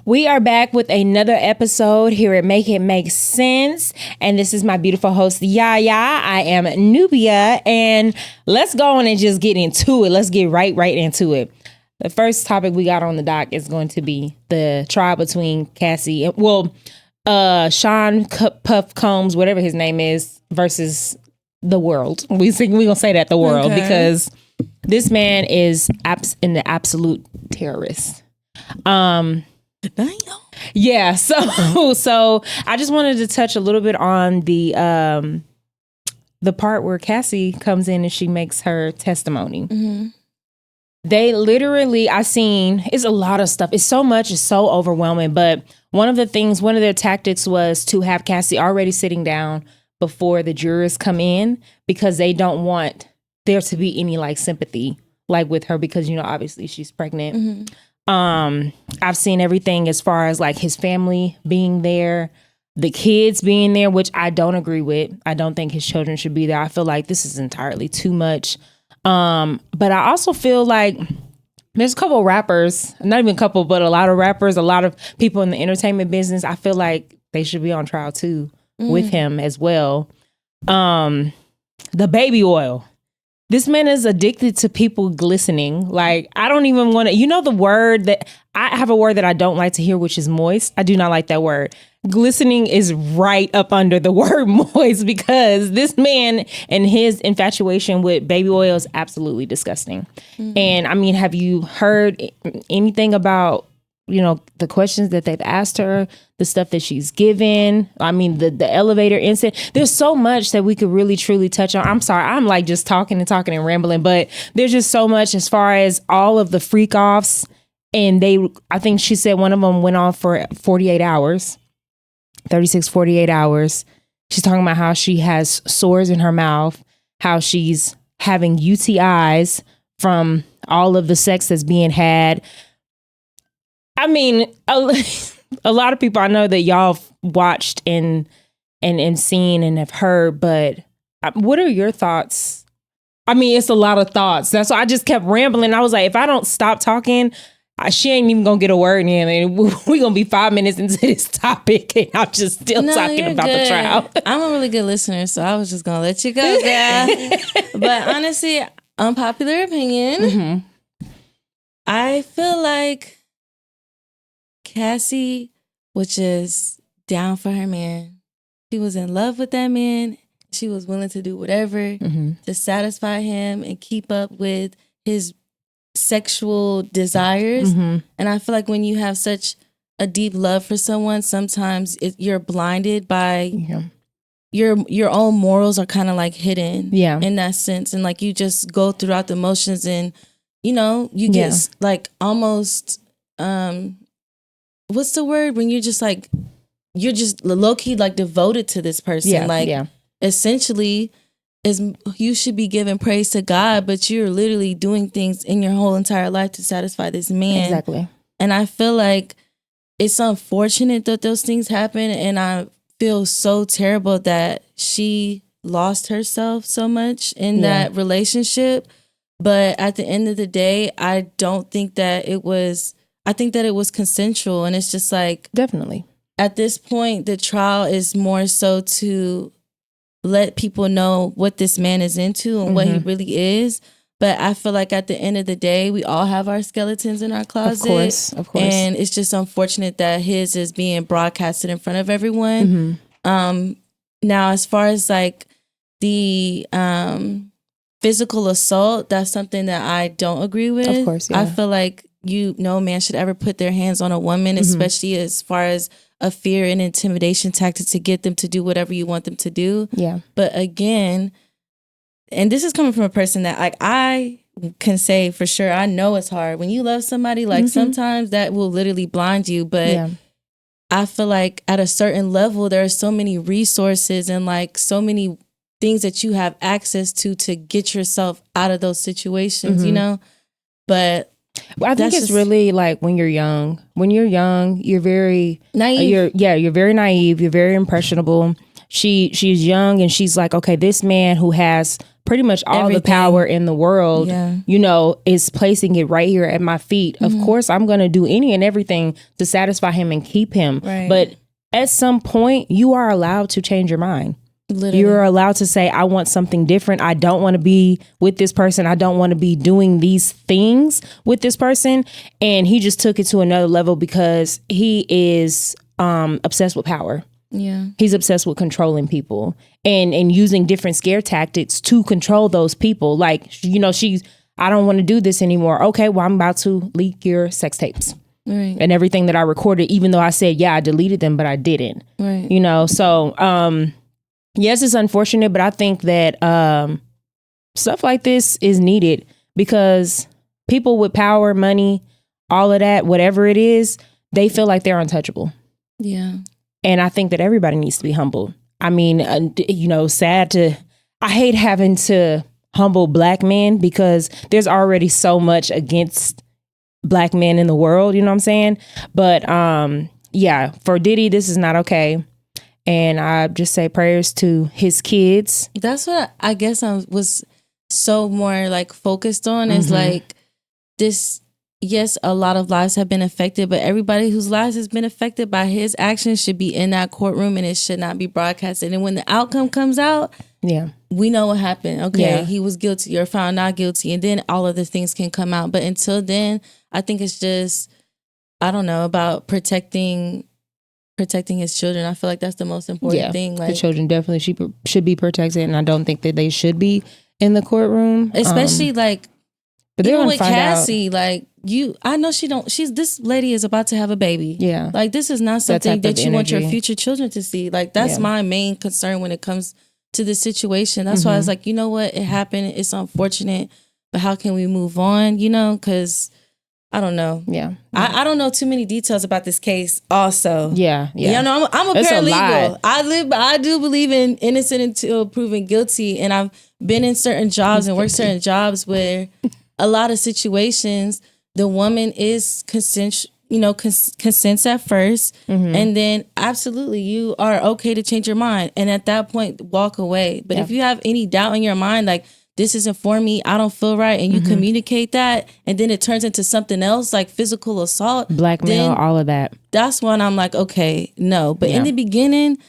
We are back with another episode here at Make It Make Sense. And this is my beautiful host, Yaya. I am Nubia. And let's go on and just get into it. Let's get right into it. The first topic we got on the dock is going to be the trial between Cassie and, Sean Puff Combs, whatever his name is, versus the world. We're going to say that the world, because this man is an absolute terrorist. Yeah, so I just wanted to touch a little bit on the part where Cassie comes in and she makes her testimony. Mm-hmm. They literally, it's a lot of stuff. It's so much, it's so overwhelming. But one of their tactics was to have Cassie already sitting down before the jurors come in, because they don't want there to be any like sympathy like with her, because, you know, obviously she's pregnant. Mm-hmm. I've seen everything as far as like his family being there, the kids being there, which I don't agree with. I don't think his children should be there. I feel like this is entirely too much. But I also feel like there's a couple rappers, not even a couple, but a lot of rappers, a lot of people in the entertainment business. I feel like they should be on trial too with him as well. The baby oil. This man is addicted to people glistening. Like, I don't even want to, you know, the word that I have a word that I don't like to hear, which is moist. I do not like that word. Glistening is right up under the word moist, because this man and his infatuation with baby oil is absolutely disgusting. Mm-hmm. And I mean, have you heard anything about, you know, the questions that they've asked her, the stuff that she's given? I mean, the elevator incident. There's so much that we could really, truly touch on. I'm sorry, I'm like just talking and rambling, but there's just so much as far as all of the freak offs. And I think she said one of them went on for 48 hours. She's talking about how she has sores in her mouth, how she's having UTIs from all of the sex that's being had. I mean, a lot of people I know that y'all watched and seen and have heard, but what are your thoughts? I mean, it's a lot of thoughts. That's why I just kept rambling. I was like, if I don't stop talking, she ain't even gonna get a word in, and we're gonna be 5 minutes into this topic, and I'm just still talking about the trial. I'm a really good listener, so I was just gonna let you go there. But honestly, unpopular opinion, I feel like Cassie was just down for her man. She was in love with that man. She was willing to do whatever to satisfy him and keep up with his sexual desires. And I feel like when you have such a deep love for someone, sometimes you're blinded by your own morals are kind of like hidden in that sense. And like you just go throughout the motions, and, you know, you get like almost... what's the word when you're just like, you're just low-key like devoted to this person. Essentially you should be giving praise to God, but you're literally doing things in your whole entire life to satisfy this man. Exactly. And I feel like it's unfortunate that those things happen, and I feel so terrible that she lost herself so much in that relationship. But at the end of the day, I don't think that it was... I think that it was consensual, and it's just like... Definitely. At this point, the trial is more so to let people know what this man is into and what he really is. But I feel like at the end of the day, we all have our skeletons in our closet. Of course. And it's just unfortunate that his is being broadcasted in front of everyone. Now, as far as like the physical assault, that's something that I don't agree with. Of course, I feel like no man should ever put their hands on a woman, especially as far as a fear and intimidation tactic to get them to do whatever you want them to do. Yeah. But again, and this is coming from a person that like I can say for sure, I know it's hard. When you love somebody, like sometimes that will literally blind you. But I feel like at a certain level, there are so many resources and like so many things that you have access to get yourself out of those situations, you know? But well, I think it's really like when you're young. When you're young, you're very naive. You're very naive. You're very impressionable. She's young, and she's like, okay, this man who has pretty much all Everything. the power in the world, you know, is placing it right here at my feet. Of course, I'm going to do any and everything to satisfy him and keep him. Right. But at some point, you are allowed to change your mind. Literally. You're allowed to say, I want something different. I don't want to be with this person. I don't want to be doing these things with this person. And he just took it to another level because he is obsessed with power. Yeah. He's obsessed with controlling people and using different scare tactics to control those people. Like, you know, I don't want to do this anymore. Okay, well, I'm about to leak your sex tapes. Right. And everything that I recorded, even though I said, yeah, I deleted them, but I didn't. Right. You know, so yes, it's unfortunate, but I think that stuff like this is needed because people with power, money, all of that, whatever it is, they feel like they're untouchable. Yeah. And I think that everybody needs to be humbled. I mean, you know, I hate having to humble black men because there's already so much against black men in the world, you know what I'm saying? But yeah, for Diddy, this is not okay. And I just say prayers to his kids. That's what I guess I was so more like focused on is like this. Yes, a lot of lives have been affected, but everybody whose lives has been affected by his actions should be in that courtroom and it should not be broadcasted. And when the outcome comes out, we know what happened. Okay, he was guilty or found not guilty. And then all of the things can come out. But until then, I think it's just, I don't know, about protecting his children. I feel like that's the most important thing. Like, the children definitely should be protected. And I don't think that they should be in the courtroom. Especially like, but even with Cassie, like I know this lady is about to have a baby. Yeah. Like this is not something that you want your future children to see. Like that's my main concern when it comes to this situation. That's why I was like, you know what? It happened. It's unfortunate, but how can we move on? You know, because I don't know. Yeah. I don't know too many details about this case also. Yeah. You know, I'm a paralegal. I do believe in innocent until proven guilty. And I've been in certain jobs and worked certain jobs where a lot of situations, the woman is consents at first. And then absolutely you are okay to change your mind. And at that point, walk away. But if you have any doubt in your mind, like this isn't for me, I don't feel right. And you communicate that and then it turns into something else like physical assault. Blackmail, all of that. That's when I'm like, okay, no. But in the beginning,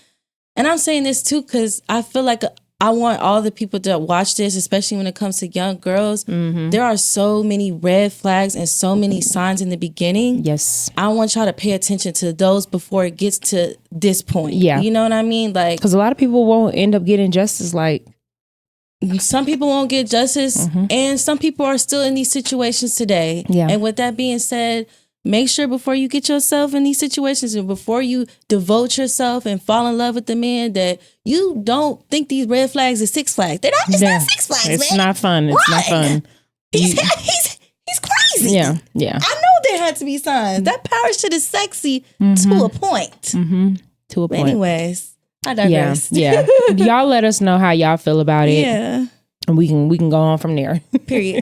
and I'm saying this too, because I feel like I want all the people to watch this, especially when it comes to young girls. There are so many red flags and so many signs in the beginning. Yes. I want y'all to pay attention to those before it gets to this point. Yeah. You know what I mean? Like, because a lot of people won't end up getting justice. Like, some people won't get justice and some people are still in these situations today. Yeah. And with that being said, make sure before you get yourself in these situations and before you devote yourself and fall in love with the man that you don't think these red flags are Six Flags. It's not Six Flags, man. It's not fun. It's not fun. He's crazy. Yeah. I know there had to be signs. That power shit is sexy to a point. To a point. Anyways, I digress. Yeah. Y'all let us know how y'all feel about it. Yeah. And we can go on from there. Period.